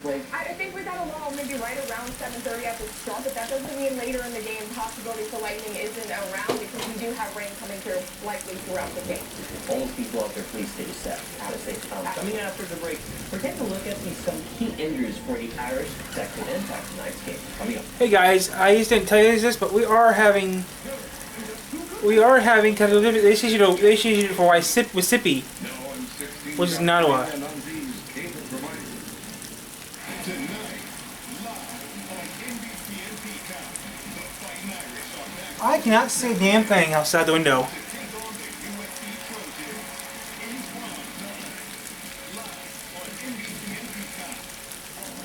I think we got a lull maybe right around 7:30 at the start, but that doesn't mean later in the game possibility for lightning isn't around because we do have rain coming through likely throughout the game. All the people out there, please stay set. Coming after the break, we're taking a look at some key injuries for the Irish that could impact tonight's game. Coming up. Hey guys, I just didn't tell you this, but we are having kind of they issued for Mississippi, which is in Ottawa. I cannot see a damn thing outside the window.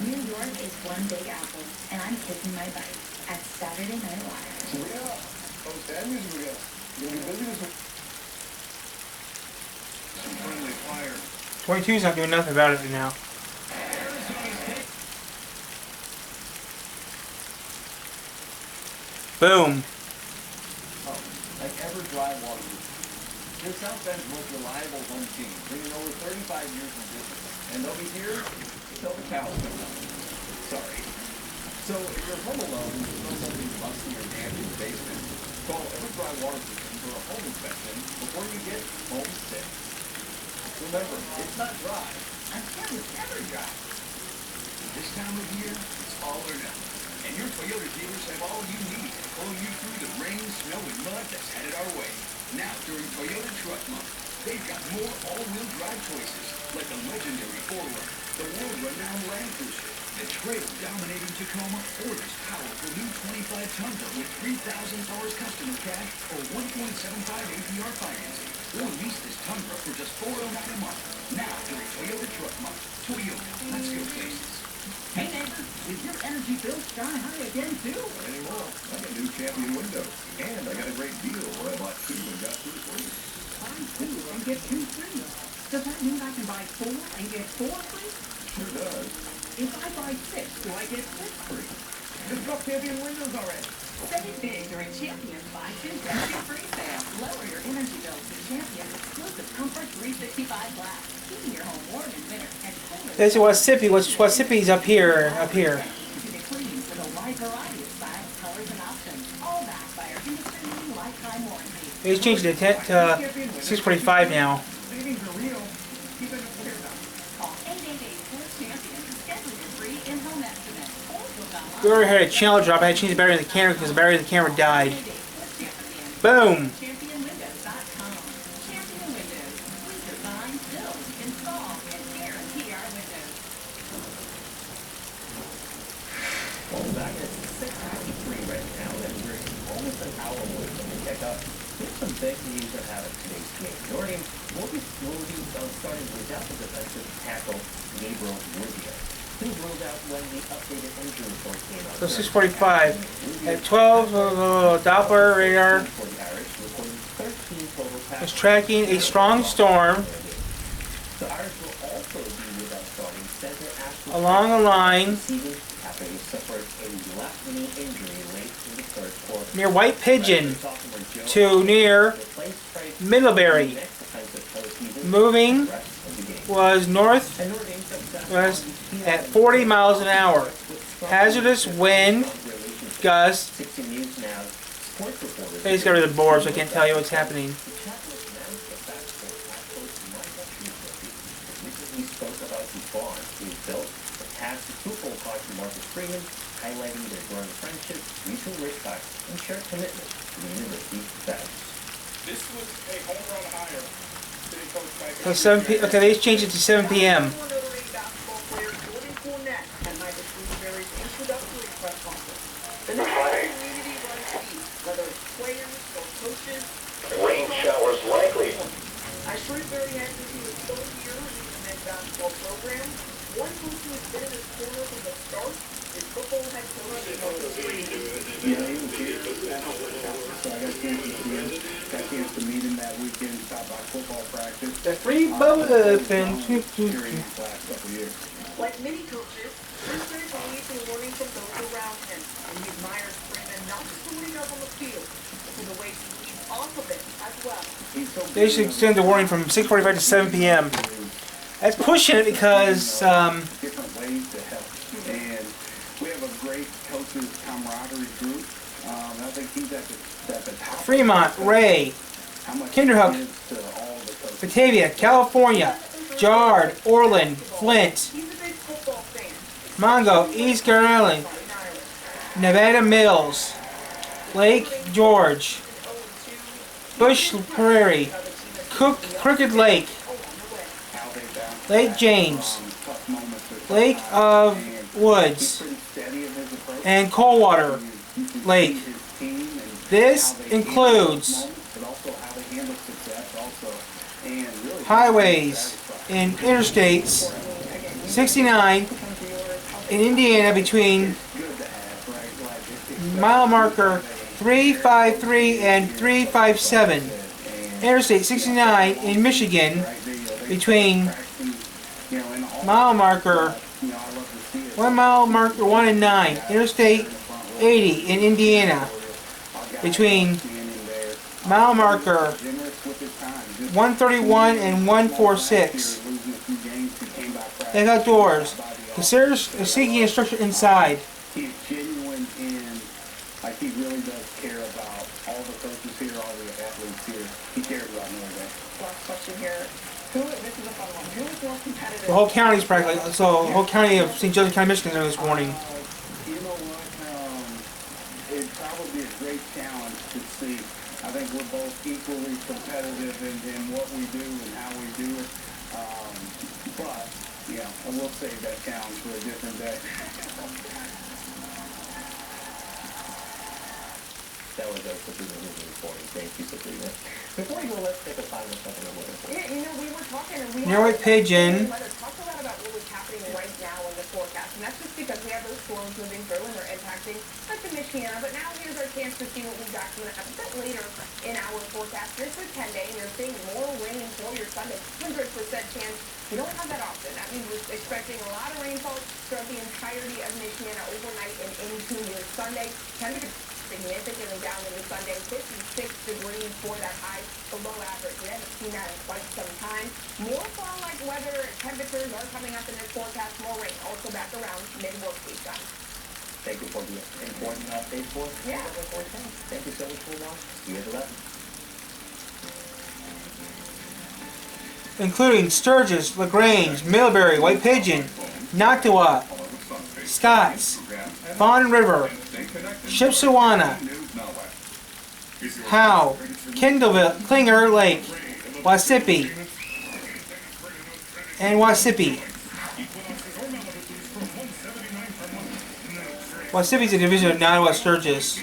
New York is one big apple, and I'm taking my bite at Saturday Night Live. Yeah, those bad news we got. You're gonna be busy this week. Some friendly fire. 22's not doing nothing about it right now. Boom. Like EverDry water. The South Bend's most reliable home team, bringing over 35 years of business. And they'll be here until the cows come out. Sorry. So if you're home alone and you know something busty or damp in your basement, call EverDry Water System for a home inspection before you get home sick. Remember, it's not dry until it's ever dry. This time of year, it's all or nothing. And your Toyota dealers have all you need to pull you through the rain, snow, and mud that's headed our way. Now, during Toyota Truck Month, they've got more all-wheel drive choices, like the legendary 4Runner, the world-renowned Land Cruiser, the trail-dominating Tacoma, or this powerful new 25 Tundra with $3,000 customer cash or 1.75 APR financing. Or lease this Tundra for just $409 a month. Now, during Toyota Truck Month, Toyota, let's go places. Hey neighbor, is your energy bill sky high again too? Not anymore. I got new Champion windows. And I got a great deal where I bought 2 and got 2 free. Buy 2 and get 2 free. Does that mean I can buy 4 and get 4 free? Sure does. If I buy 6, do I get 6 free? Just got Champion windows already. Save big during Champion's Buy 2 Get 2 free sale. Lower your energy bills with Champion's exclusive Comfort 365 Black. Keeping your home warm in winter and colder. This is Mississippi's up here. To the clean with a wide variety of styles, colors, and options. All backed by our industry-leading lifetime warranty. They just changed it to 645 now. Savings are real. Keep it up there now. Call 888-4CHAMPION to schedule your free in-home estimate. Or book online. We already had a channel drop. I had to change the battery in the camera because the battery in the camera died. 888-4CHAMPION. Boom. ChampionWindows.com. Champion Windows. We design, build, install, and guarantee our windows. Well, back at 6:53 right now, and we're almost an hour away from the kickoff. Here's some big news ahead of today's game. Jordan will be starting without the defensive tackle Gabriel Rubio. Who ruled out when the updated injury report came out. So 645. At 12, Doppler radar For the Irish, recording 13 total is tackles. tracking a strong storm The Irish will also be without starting center Ashley along the line receiving after he suffered a left knee injury late in the third quarter. near White Pigeon Sophomore Joe to near replaced Trey Middlebury. next defensive postseason Moving rest of the game. was northwest And Notre Dame's success at 40 miles an hour. Hazardous wind gusts. 60 News Now sports reporter I just got rid of the board so I can't tell you what's happening. recently spoke about the bonds being built to pass the Super Bowl card to Marcus Freeman, highlighting their growing friendship, mutual respect, and shared commitment to the university's values. This was a home run hire. City coach Mike. So 7 p. Okay, they just changed it to 7 p.m. Former Notre Dame basketball player Jordan Fournette at Michael Shrewsbury's introductory press conference. The Notre Dame community runs deep, whether it's players or coaches. Rain showers likely. As Shrewsbury has into his third year leading the men's basketball program, one coach who has been in his corner from the start is football head coach Michael Green. Yeah, he was here. So I got a chance to see him. Got a chance to meet him that weekend, stop by football practice. The free bubble open. During these last couple of years. Like many coaches, Shrewsbury believes in learning from those around him, and he admires Freeman not just for what he does on the field, but for the ways he leads off of it as well. They should extend the warning from 6:45 to 7 p.m. That's pushing it because different ways to help And we have a great coaches camaraderie group. I think he's at the top. Fremont, Ray, How much Kinderhook, he gives to all the coaches. Batavia, California, Jard, Orland, Flint, He's a big football fan. Mongo, East Carolina, Nevada Mills, Lake George, Bush Prairie, Cook, Crooked Lake, How they bounce Lake James, tough moments with Lake of Woods, pretty steady in his approach. and Coldwater Lake. His team and This how they handle includes those moments, but also how they handle success also. And really highways and interstates 69 in Indiana between good to have, right? Like it's mile marker 353 and 357. Interstate 69 in Michigan between you know, in all, mile marker you know, I love to see it. 1 mile marker 1 and 9. Interstate 80 in Indiana between Standing there, mile marker generous with his time. Just 131 and 146. losing a few games, he came back fresh. Lake Outdoors. Consider seeking instruction inside. He's genuine and like he really does care about all the coaches here, all the athletes here. He cares about Notre Dame. Last question here. This is a fun one. Who is more competitive? The whole county's practically, so the whole county of St. Joseph County, Michigan is there this morning. You know what? It'd probably be a great challenge to see. I think we're both equally competitive in what we do and how we do it. But, yeah, I will save that challenge for a different day. That was our Sabrina movie reporting. Thank you, Sabrina. Before we go, let's take a final second of weather. Yeah, you know, we were talking and we Near White Pigeon. Talk a lot about what was happening right now in the forecast, and that's just because we have those storms moving through and they're impacting like the Michiana. But now here's our chance to see what we got coming up a bit later in our forecast. This is 10-day, and you're seeing more rain for your Sunday. 100% chance. We don't have that often. That means we're expecting a lot of rainfall throughout the entirety of Michiana overnight and into your Sunday. Temperatures significantly down into Sunday. 56 degrees for that high, below average. We haven't seen that in quite some time. More fall-like weather. Temperatures are coming up in this forecast. More rain also back around mid-work week time. Thank you for the important update for us. Yeah. Thank you so much for watching. See you at 11. Including Sturgis, LaGrange, Millbury, White Pigeon, Noctua, Scotts, Fawn River, Shipshewana, Howe, Kendallville, Klinger Lake, Wasippi, and Wasippi. Wasippi is a division of Nottawa Sturgis.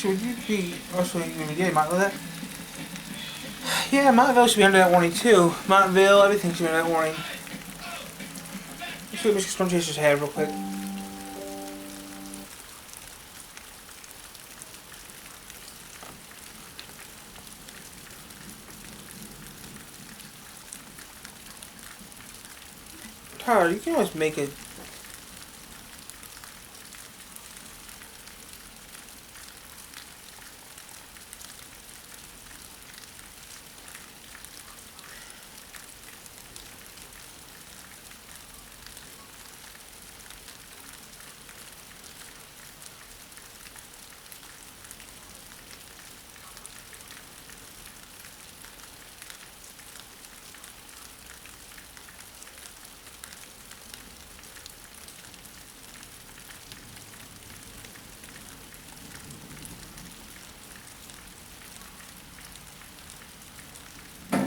Would you be also yeah, Montville? Yeah, Montville should be under that warning too. Montville, everything should be under that warning. Let's see what Michigan Storm Chasers have real quick. Tyler, you can always make it.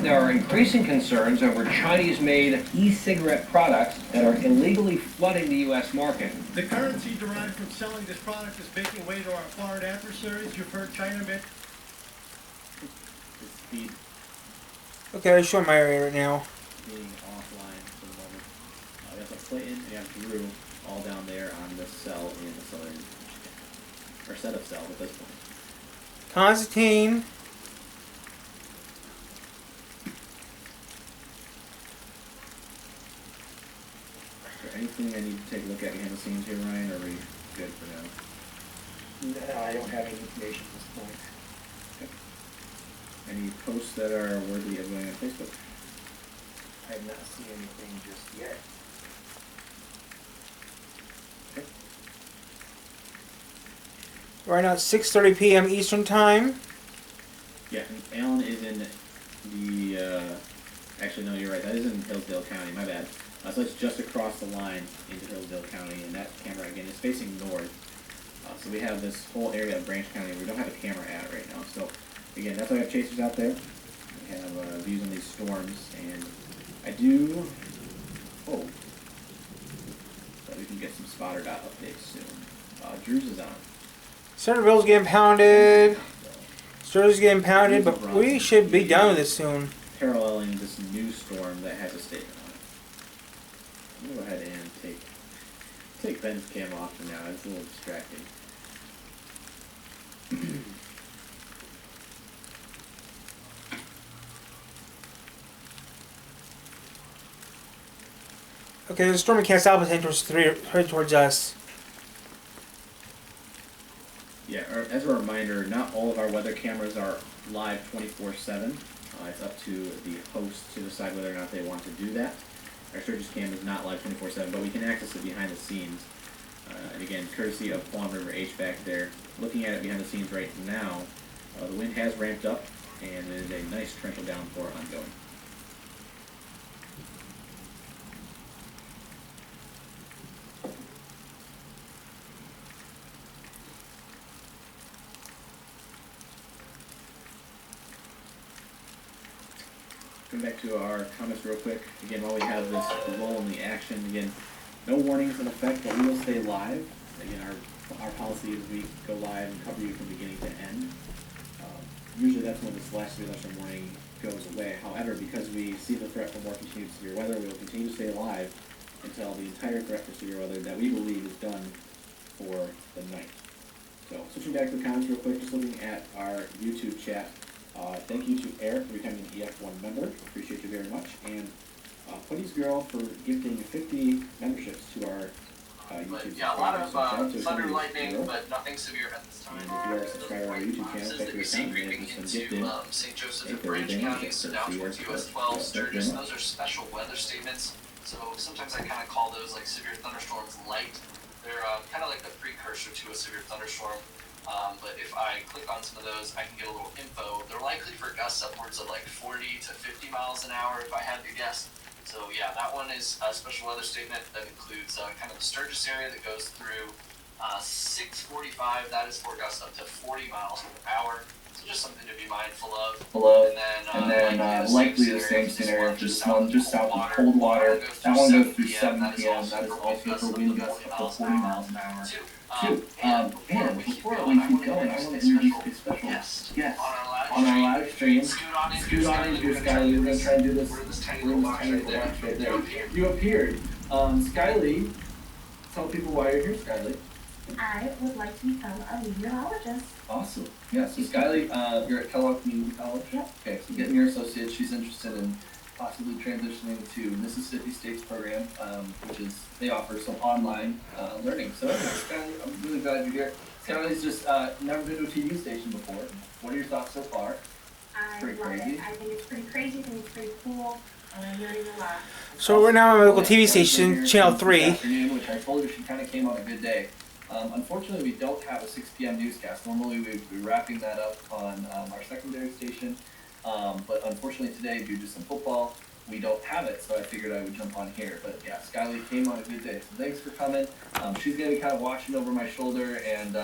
There are increasing concerns over Chinese-made e-cigarette products that are illegally flooding the U.S. market. The currency derived from selling this product is making way to our foreign adversaries. You've heard China make... The speed Okay, I'll show my area right now. being offline for the moment. That's a Clinton and Drew all down there on this cell in the southern Michigan. Or set of cells at this point. Constantine, anything I need to take a look at behind the scenes here, Ryan, or are we good for now? No, I don't have any information at this point. Okay. Any posts that are worthy of going on Facebook? I have not seen anything just yet. Okay. Right now it's 6:30 p.m. Eastern Time. Yeah, and Alan is in the, actually no, you're right, that is in Hillsdale County, my bad. So it's just across the line into Hillsdale County, and that camera, again, is facing north. So we have this whole area of Branch County we don't have a camera at right now. So, again, that's why I have chasers out there. We have views on these storms, and I do hope that we can get some spotter dot updates soon. Drew's is on. Centerville's getting pounded. Sturgis getting pounded, but we should be done with it soon. Paralleling this new storm that has a statement on it. I'm gonna go ahead and take Ben's cam off for now. It's a little distracting. Okay, the storm in Cass Alpha heading towards us. Yeah, as a reminder, not all of our weather cameras are live 24/7. It's up to the host to decide whether or not they want to do that. Our Sturgis cam is not live 24/7, but we can access it behind the scenes. And again, courtesy of Fawn River HVAC there. Looking at it behind the scenes right now, the wind has ramped up, and it is a nice torrential downpour ongoing. Going back to our comments real quick. Again, while we have this lull in the action, again, no warnings in effect, but we will stay live. Again, our policy is we go live and cover you from beginning to end. Usually that's when this last thunderstorm warning goes away. However, because we see the threat for more continued severe weather, we will continue to stay live until the entire threat for severe weather that we believe is done for the night. So, switching back to the comments real quick, just looking at our YouTube chat. Thank you to Eric for becoming an EF1 member. Appreciate you very much. And Putty's Girl for gifting 50 memberships to our YouTube yeah, a lot of thunder, lightning, but nothing severe at this time. And if you are a subscriber to our YouTube channel, check your account and maybe some gifted St. Joseph and Branch counties, so down towards US 12, Sturgis, those are special weather statements. So sometimes I kind of call those like severe thunderstorms light. They're kind of like the precursor to a severe thunderstorm. But if I click on some of those, I can get a little info. They're likely for gusts upwards of like 40 to 50 miles an hour if I had to guess. So yeah, that one is a special weather statement that includes kind of the Sturgis area that goes through 645. That is for gusts up to 40 miles per hour. So just something to be mindful of. And then likely the same scenario for this one, just south of Coldwater. That one goes through 7 p.m. That is also for wind gusts up to 40 miles an hour. And before we keep going, I want to introduce a special guest on our live stream. Scoot on in here, Skyly. We're going to try and do this. We're in this tiny little box right there. You appeared. Skyly, tell people why you're here, Skyly. I would like to become a meteorologist. Awesome. Yeah, so Skyly, you're at Kellogg Community College? Yep. Okay, so getting your associate, she's interested in possibly transitioning to Mississippi State's program, which is, they offer some online learning. So anyway, Skyly, I'm really glad you're here. Skyly's just never been to a TV station before. What are your thoughts so far? I love it. I think it's pretty crazy, I think it's pretty cool, and I'm learning a lot. So we're now on my local TV station, Channel 3. Which I told her she kind of came on a good day. Unfortunately, we don't have a 6 p.m. newscast. Normally, we'd be wrapping that up on our secondary station. But unfortunately today, due to some football, we don't have it, so I figured I would jump on here. But yeah, Skyly came on a good day, so thanks for coming. She's going to be kind of watching over my shoulder, and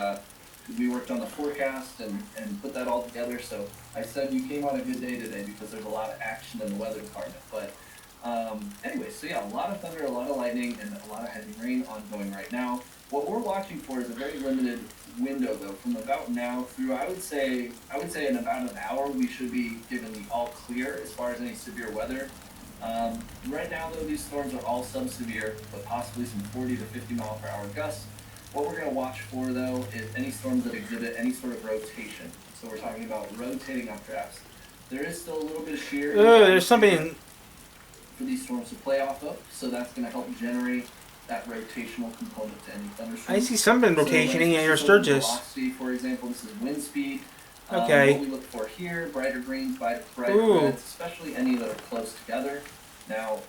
we worked on the forecast and put that all together. So I said you came on a good day today because there's a lot of action in the weather department. But anyway, so yeah, a lot of thunder, a lot of lightning, and a lot of heavy rain ongoing right now. What we're watching for is a very limited window, though. From about now through, I would say in about an hour, we should be given the all clear as far as any severe weather. Right now, though, these storms are all sub-severe, but possibly some 40 to 50 mile per hour gusts. What we're going to watch for, though, is any storms that exhibit any sort of rotation. So we're talking about rotating updrafts. There is still a little bit of shear. There's something for these storms to play off of, so that's going to help generate that rotational component to any thunderstorm. I see something So, rotationing in your so Sturgis. velocity, for example, this is wind speed. Okay. What we look for here, brighter greens, brighter Ooh. reds, especially any that are close together. Now,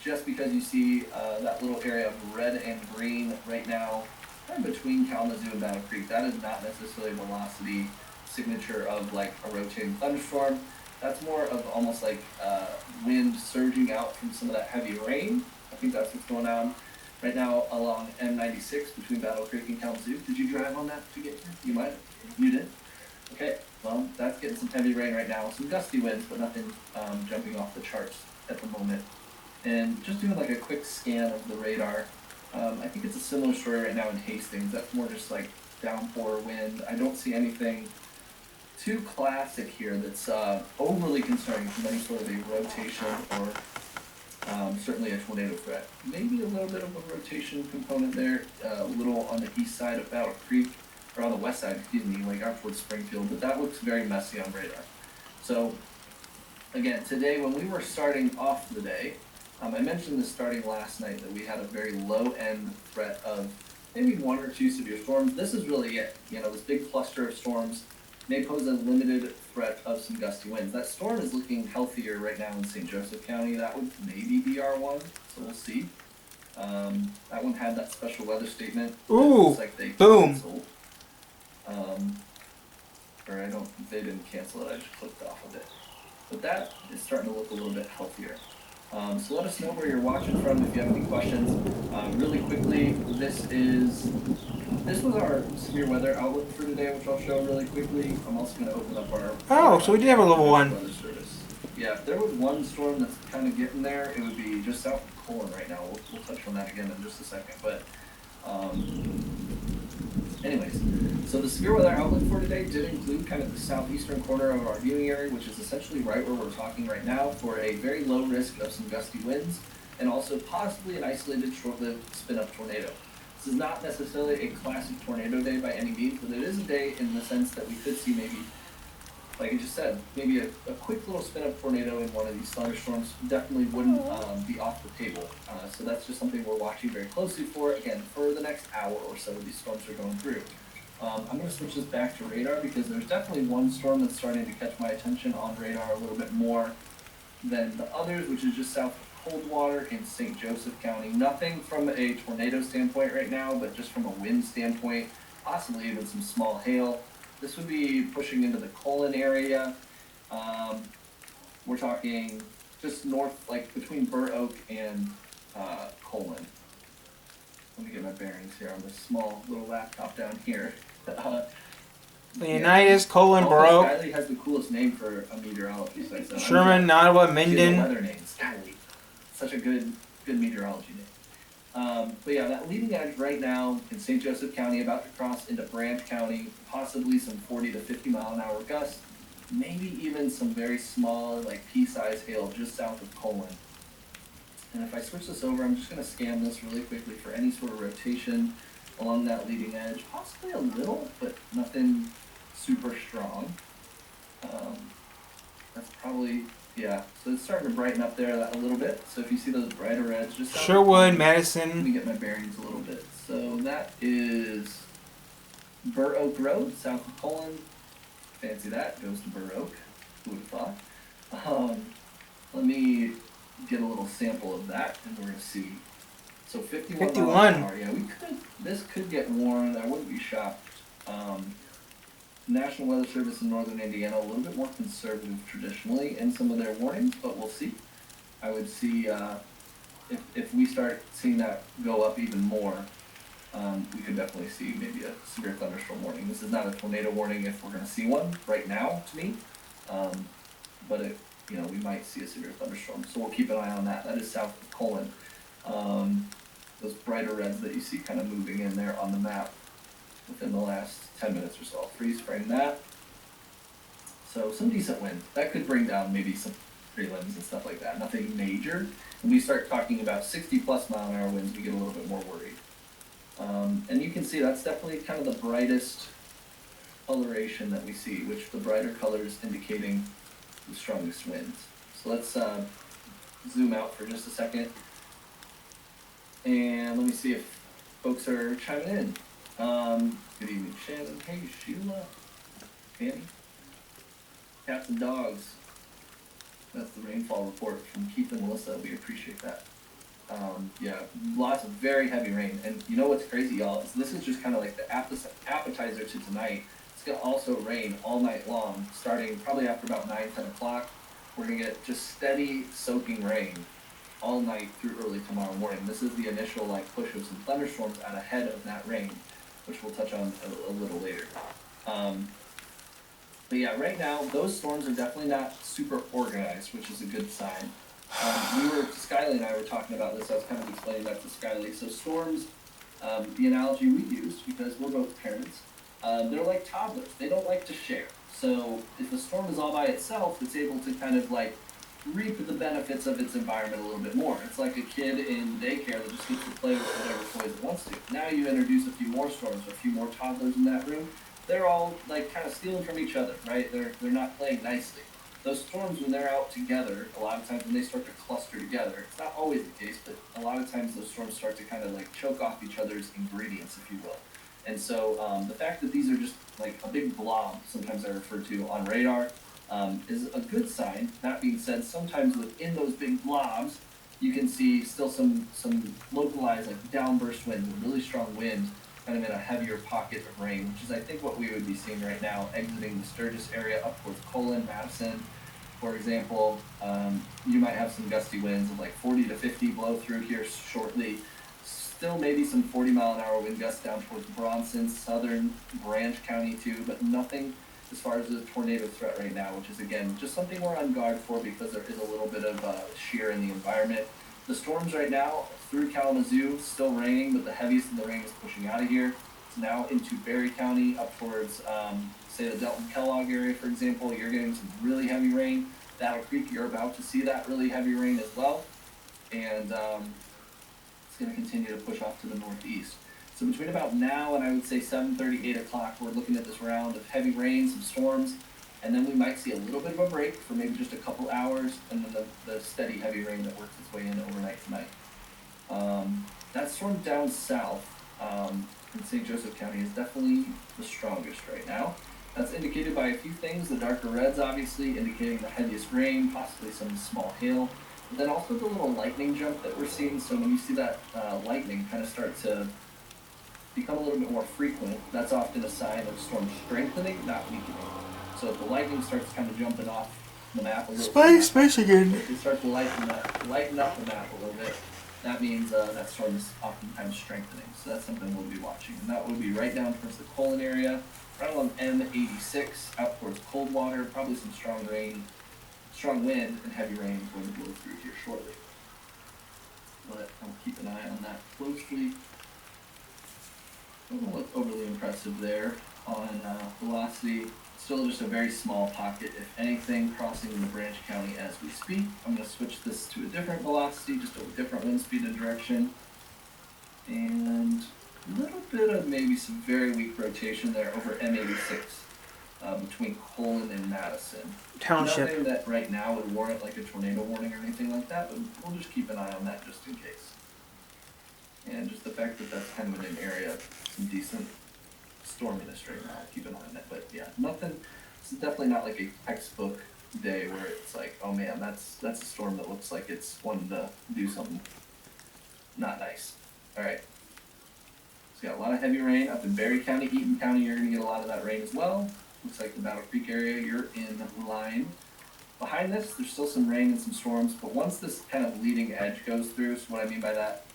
just because you see that little area of red and green right now, kind of between Kalamazoo and Battle Creek, that is not necessarily velocity signature of like a rotating thunderstorm. That's more of almost like wind surging out from some of that heavy rain. I think that's what's going on right now along M96 between Battle Creek and Kalamazoo. Did you drive on that to get here? You might. You did? Okay. Well, that's getting some heavy rain right now. Some gusty winds, but nothing jumping off the charts at the moment. And just doing like a quick scan of the radar, I think it's a similar story right now in Hastings. That's more just like downpour wind. I don't see anything too classic here that's overly concerning from any sort of a rotation or certainly a tornado threat. Maybe a little bit of a rotation component there, a little on the east side of Battle Creek, or on the west side, excuse me, like out towards Springfield, but that looks very messy on radar. So again, today when we were starting off the day, I mentioned this starting last night that we had a very low end threat of maybe 1 or 2 severe storms. This is really it. You know, this big cluster of storms may pose a limited threat of some gusty winds. That storm is looking healthier right now in St. Joseph County. That would maybe be R1, so we'll see. That one had that special weather statement. Ooh, looks like they boom. canceled. Or they didn't cancel it, I just clicked off of it. But that is starting to look a little bit healthier. So let us know where you're watching from if you have any questions. Really quickly, this was our severe weather outlook for today, which I'll show really quickly. I'm also going to open up our... Oh, so we did have a level 1. Weather service. Yeah, if there was one storm that's kind of getting there, it would be just south of Colon right now. We'll touch on that again in just a second. But anyways, so the severe weather outlook for today did include kind of the southeastern corner of our viewing area, which is essentially right where we're talking right now, for a very low risk of some gusty winds, and also possibly an isolated short-lived spin-up tornado. This is not necessarily a classic tornado day by any means, but it is a day in the sense that we could see maybe, like I just said, maybe a quick little spin-up tornado in one of these thunderstorms definitely wouldn't be off the table. So that's just something we're watching very closely for, again, for the next hour or so these storms are going through. I'm going to switch this back to radar because there's definitely one storm that's starting to catch my attention on radar a little bit more than the others, which is just south of Coldwater in St. Joseph County. Nothing from a tornado standpoint right now, but just from a wind standpoint, possibly even some small hail. This would be pushing into the Colon area. We're talking just north, like between Burr Oak and Colon. Let me get my bearings here on this small little laptop down here. Leonidas, Colon, Burr Oak. Skyley has the coolest name for a meteorology site. So Sherman, Nottawa, Minden. Weather names. Skyley. Such a good meteorology name. But yeah, that leading edge right now in St. Joseph County, about to cross into Branch County, possibly some 40 to 50 mile an hour gusts, maybe even some very small, like pea-sized hail just south of Colon. And if I switch this over, I'm just going to scan this really quickly for any sort of rotation along that leading edge. Possibly a little, but nothing super strong. That's probably, yeah. So it's starting to brighten up there a little bit. So if you see those brighter reds, just Sherwood, Madison. Let me get my bearings a little bit. So that is Burr Oak Road, south of Colon. Fancy that, goes to Burr Oak. Who would have thought? Let me get a little sample of that, and we're going to see. So 51 miles an hour. Yeah, this could get warm. I wouldn't be shocked. National Weather Service in northern Indiana, a little bit more conservative traditionally in some of their warnings, but we'll see. I would see if we start seeing that go up even more, we could definitely see maybe a severe thunderstorm warning. This is not a tornado warning if we're going to see one right now, to me, but we might see a severe thunderstorm. So we'll keep an eye on that. That is south of Colon. Those brighter reds that you see kind of moving in there on the map within the last 10 minutes or so. I'll freeze frame that. So some decent wind. That could bring down maybe some prelims and stuff like that. Nothing major. When we start talking about 60 plus mile an hour winds, we get a little bit more worried. And you can see that's definitely kind of the brightest coloration that we see, which the brighter colors indicating the strongest winds. So let's zoom out for just a second. And let me see if folks are chiming in. Good evening, Shannon. Hey, Sheila. Annie. Cats and dogs. That's the rainfall report from Keith and Melissa. We appreciate that. Yeah, lots of very heavy rain. And you know what's crazy, y'all? Is this is just kind of like the appetizer to tonight. It's going to also rain all night long, starting probably after about 9, 10 o'clock. We're going to get just steady soaking rain all night through early tomorrow morning. This is the initial like push of some thunderstorms out ahead of that rain, which we'll touch on a little later. But yeah, right now, those storms are definitely not super organized, which is a good sign. Skyly and I were talking about this, I was kind of explaining that to Skyly. So storms, the analogy we used, because we're both parents, they're like toddlers. They don't like to share. So if a storm is all by itself, it's able to kind of like reap the benefits of its environment a little bit more. It's like a kid in daycare that just gets to play with whatever toys it wants to. Now you introduce a few more storms, a few more toddlers in that room, they're all like kind of stealing from each other, right? They're not playing nicely. Those storms, when they're out together, a lot of times when they start to cluster together, it's not always the case, but a lot of times those storms start to kind of like choke off each other's ingredients, if you will. And so the fact that these are just like a big blob, sometimes I refer to on radar, is a good sign. That being said, sometimes within those big blobs, you can see still some localized like downburst winds, a really strong wind, kind of in a heavier pocket of rain, which is I think what we would be seeing right now, exiting the Sturgis area up towards Colon, Madison, for example. You might have some gusty winds of like 40 to 50 blow through here shortly. Still maybe some 40-mile-an-hour wind gusts down towards Bronson, southern Branch County too, but nothing as far as the tornado threat right now, which is again just something we're on guard for because there is a little bit of shear in the environment. The storms right now through Kalamazoo, still raining, but the heaviest of the rain is pushing out of here. It's now into Berry County, up towards, say, the Delton-Kellogg area, for example. You're getting some really heavy rain. Battle Creek, you're about to see that really heavy rain as well. And it's going to continue to push off to the northeast. So between about now and I would say 7:30, 8 o'clock, we're looking at this round of heavy rain, some storms, and then we might see a little bit of a break for maybe just a couple hours, and then the steady heavy rain that works its way in overnight tonight. That storm down south in St. Joseph County is definitely the strongest right now. That's indicated by a few things. The darker reds obviously indicating the heaviest rain, possibly some small hail, but then also the little lightning jump that we're seeing. So when you see that lightning kind of start to become a little bit more frequent, that's often a sign of storm strengthening, not weakening. So if the lightning starts kind of jumping off the map a little bit, Space again. if you start to lighten up the map a little bit, that means that storm is oftentimes strengthening. So that's something we'll be watching. And that would be right down towards the Colon area, right along M86, out towards Coldwater, probably some strong rain, strong wind, and heavy rain going to blow through here shortly. But I'll keep an eye on that closely. Doesn't look overly impressive there on velocity. Still just a very small pocket, if anything, crossing into Branch County as we speak. I'm going to switch this to a different velocity, just a different wind speed and direction. And a little bit of maybe some very weak rotation there over M86 between Colon and Madison. Township. Nothing that right now would warrant like a tornado warning or anything like that, but we'll just keep an eye on that just in case. And just the fact that that's kind of in an area of some decent storminess right now, keep an eye on that. But yeah, nothing, it's definitely not like a textbook day where it's like, oh man, that's a storm that looks like it's wanting to do something not nice. Alright. It's got a lot of heavy rain up in Berry County, Eaton County, you're gonna get a lot of that rain as well. Looks like the Battle Creek area, you're in line. Behind this, there's still some rain and some storms, but once this kind of leading edge goes through, so what I mean by that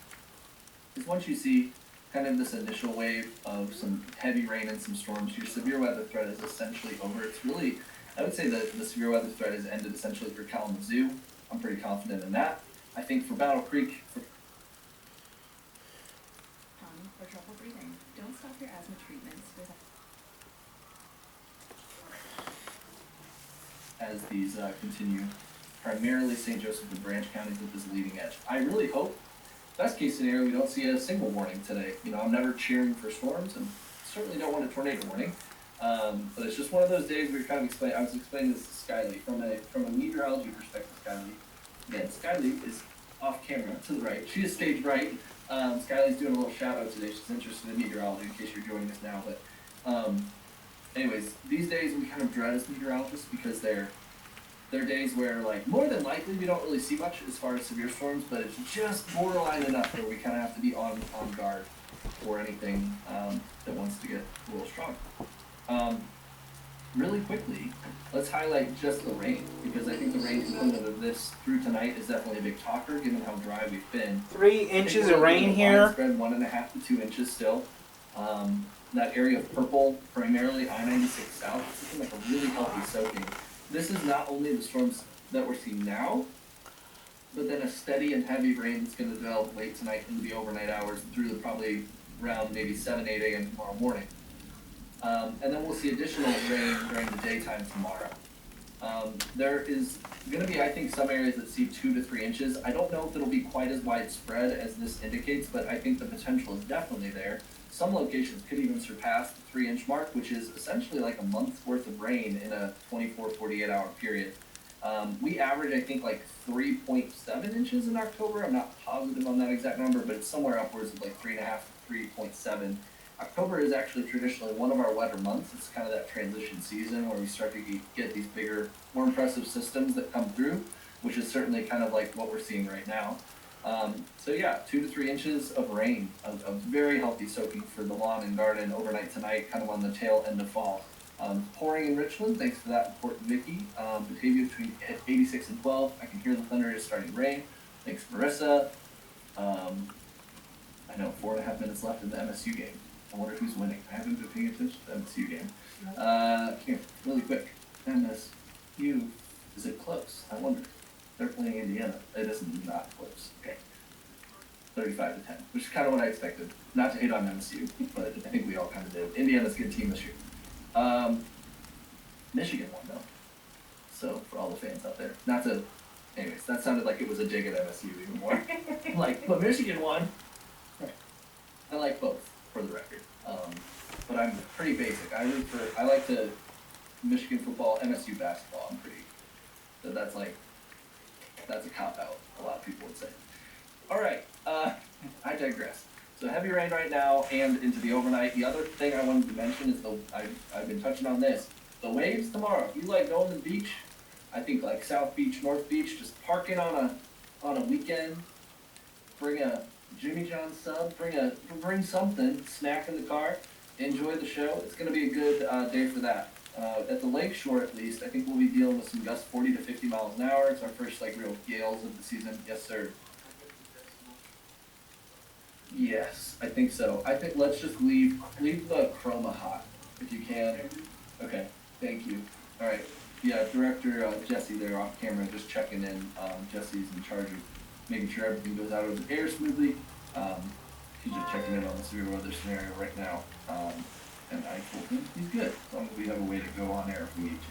is once you see kind of this initial wave of some heavy rain and some storms, your severe weather threat is essentially over. It's really, I would say that the severe weather threat has ended essentially for Kalamazoo. I'm pretty confident in that. I think for Battle Creek, For trouble breathing, don't stop your asthma treatments as these continue, primarily St. Joseph and Branch counties with this leading edge. I really hope, best case scenario, we don't see a single warning today. You know, I'm never cheering for storms and certainly don't want a tornado warning. But it's just one of those days where you're kind of I was explaining this to Skyly from a meteorology perspective, Skyly. Again, Skyly is off camera to the right. She is stage right. Skyly's doing a little shout out today. She's interested in meteorology in case you're joining us now. But anyways, these days we kind of dread as meteorologists because they're days where, like, more than likely we don't really see much as far as severe storms, but it's just borderline enough where we kind of have to be on guard for anything that wants to get a little strong. Really quickly, let's highlight just the rain, because I think the rain component of this through tonight is definitely a big talker, given how dry we've been. 3 inches of rain here. Spread 1.5 to 2 inches still. That area of purple, primarily I-96 south, it's looking like a really healthy soaking. This is not only the storms that we're seeing now, but then a steady and heavy rain that's going to develop late tonight into the overnight hours through the probably around maybe 7, 8 a.m. tomorrow morning. And then we'll see additional rain during the daytime tomorrow. There is going to be, I think, some areas that see 2 to 3 inches. I don't know if it'll be quite as widespread as this indicates, but I think the potential is definitely there. Some locations could even surpass the 3-inch mark, which is essentially like a month's worth of rain in a 24, 48 hour period. We average, I think, like 3.7 inches in October. I'm not positive on that exact number, but it's somewhere upwards of like 3.5 to 3.7. October is actually traditionally one of our wetter months. It's kind of that transition season where we start to get these bigger, more impressive systems that come through, which is certainly kind of like what we're seeing right now. So yeah, 2 to 3 inches of rain, a very healthy soaking for the lawn and garden overnight tonight, kind of on the tail end of fall. Pouring in Richland, thanks for that report, Vicky. Batavia between 86 and 12. I can hear the thunder is starting to rain. Thanks, Marissa. I know, 4.5 minutes left in the MSU game. I wonder who's winning. I haven't been paying attention to the MSU game. Here, really quick. MSU, is it close? I wonder. They're playing Indiana. It is not close. Okay. 35 to 10, which is kind of what I expected. Not to hate on MSU, but I think we all kind of did. Indiana's a good team this year. Michigan won though. So for all the fans out there, not to. Anyways, that sounded like it was a dig at MSU even more. But Michigan won. I like both, for the record. But I'm pretty basic. I like to Michigan football, MSU basketball. I'm pretty. So that's a cop out. A lot of people would say. All right. I digress. So heavy rain right now and into the overnight. The other thing I wanted to mention is I've been touching on this. The waves tomorrow. If you like going to the beach, I think like South Beach, North Beach, just parking on a weekend. Bring a Jimmy John sub. Bring something. Snack in the car. Enjoy the show. It's going to be a good day for that. At the lake shore, at least, I think we'll be dealing with some gusts 40 to 50 miles an hour. It's our first real gales of the season. Yes, sir. Yes, I think so. I think let's just leave the chroma hot if you can. Okay, thank you. All right, yeah, Director Jesse there off camera just checking in. Jesse's in charge of making sure everything goes out of the air smoothly. He's just checking in on the severe weather scenario right now. And I told him he's good as long as we have a way to go on air if we need to.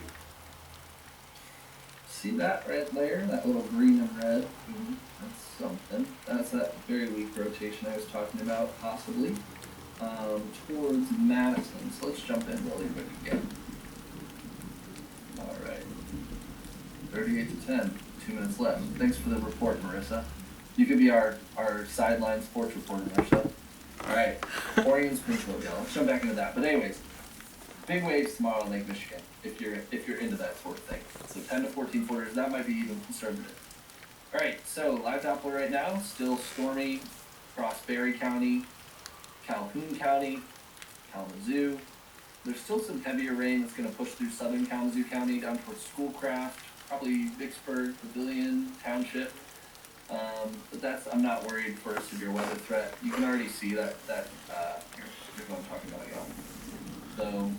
See that right there? That little green and red? That's something. That's that very weak rotation I was talking about, possibly. Towards Madison. So let's jump in really quick again. Alright. 38 to 10. 2 minutes left. Thanks for the report, Marissa. You could be our sideline sports reporter, Marissa. Alright. Pouring in Springfield, yeah. Let's jump back into that. But anyways, big waves tomorrow in Lake Michigan, if you're into that sort of thing. So 10 to 14 footers, that might be even conservative. Alright, so live Doppler right now, still stormy across Berry County, Calhoun County, Kalamazoo. There's still some heavier rain that's going to push through southern Kalamazoo County down towards Schoolcraft, probably Vicksburg, Pavilion, Township. But I'm not worried for a severe weather threat. You can already see that here's what I'm talking about again. So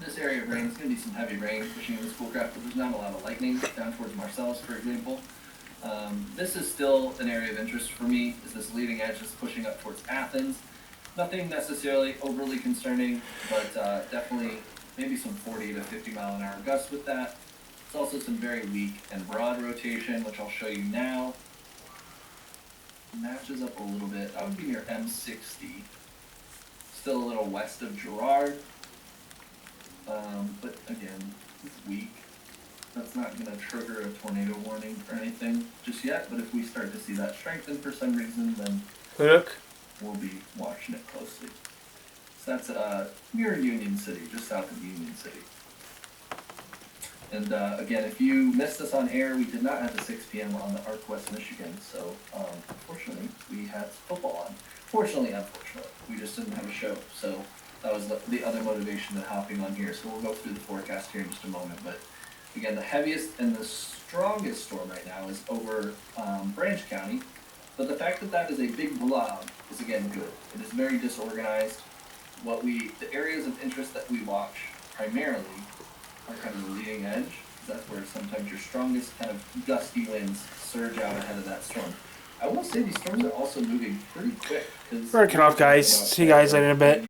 this area of rain is going to be some heavy rain pushing into Schoolcraft, but there's not a lot of lightning down towards Marcellus, for example. This is still an area of interest for me, is this leading edge that's pushing up towards Athens. Nothing necessarily overly concerning, but definitely maybe some 40 to 50 mile an hour gusts with that. It's also some very weak and broad rotation, which I'll show you now. Matches up a little bit. That would be near M60. Still a little west of Girard. But again, it's weak. That's not going to trigger a tornado warning or anything. anything just yet, but if we start to see that strengthen for some reason, then Look. we'll be watching it closely. So that's near Union City, just south of Union City. And again, if you missed us on air, we did not have the 6 p.m. on the Arc West Michigan, so unfortunately we had football on. Fortunately, unfortunately, we just didn't have a show, so that was the other motivation than hopping on here. So we'll go through the forecast here in just a moment. But again, the heaviest and the strongest storm right now is over Branch County. But the fact that that is a big blob is again good. It is very disorganized. The areas of interest that we watch primarily are kind of the leading edge. That's where sometimes your strongest kind of gusty winds surge out ahead of that storm. I will say these storms are also moving pretty quick. Working off, guys. See you guys later in a bit.